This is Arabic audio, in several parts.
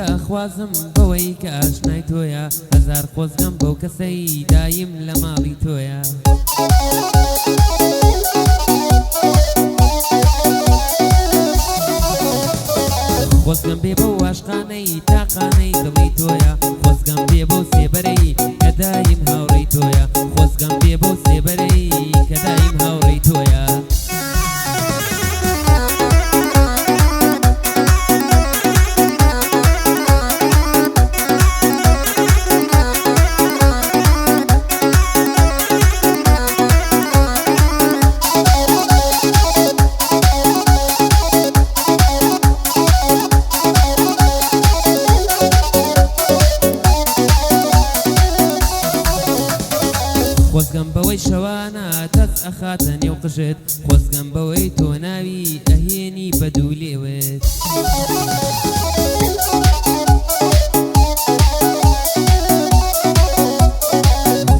خوازم بەوەی کە ئاشنای تۆیە هەزار خۆزگەم بەو کەسەی دایم لە ماڵی تۆیە خۆزگەم بێ بەو عاشقانەی تاقانەی دڵی تۆیە خۆزگەم بێ بەو سێبەرەی کە دایم هاوڕێی تۆیە خۆزگەم بێ بەو سێبەرەی کە دایم هاوڕێی تۆیە خۆزگەم بەوەی شەوانە تەس ئەخاتە نێو قژت خۆزگەم بەوەی تۆ ناوی ئەهێنی بە دوو لێوت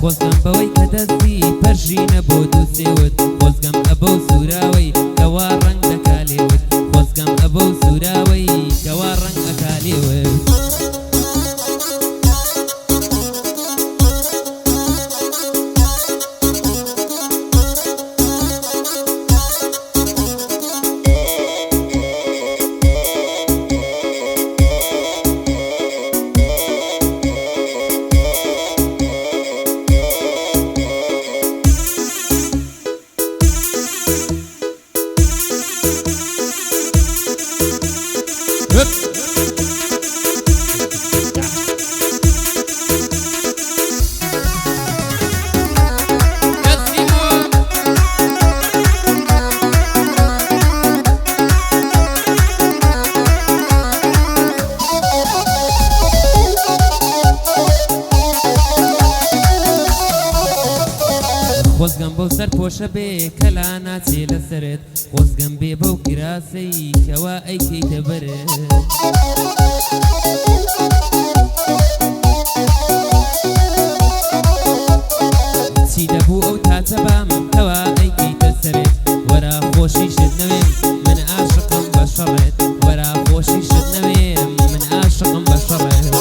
خۆزگەم بەوەی کە دەستی پەرژینە بۆ دوو سێوت خۆزگەم ئەبەو سووراوەی کەوا ڕەنگ دەکا لێوت خۆزگەم ئەبەو سووراوەی کەوا ڕەنگ ئەکا لێوت خۆزگەم بەو سەر پۆشە بێ کەلا ناچێ لەسەرت خۆزگەم بێ بەو کراسەی کەوا ئەیکەیتە بەرت چی دەبوو ئەو تاچە بام کەوا ئەیکەیتە سەرت وەرا خۆشی شت نەوێم من عاشقم بە شەڕێت وەرا خۆشی شت نەوێم من عاشقم بە شەڕێت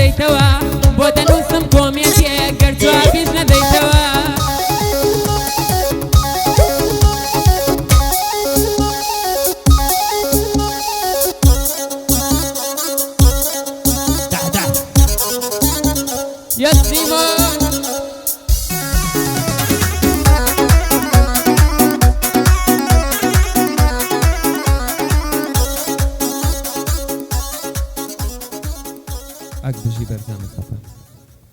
دەدەیتەوە بۆ دەنووسم کۆمێنتێک گەر جوابیش نەدەیتەوە يسلمون أكبر شي برزان مصطفى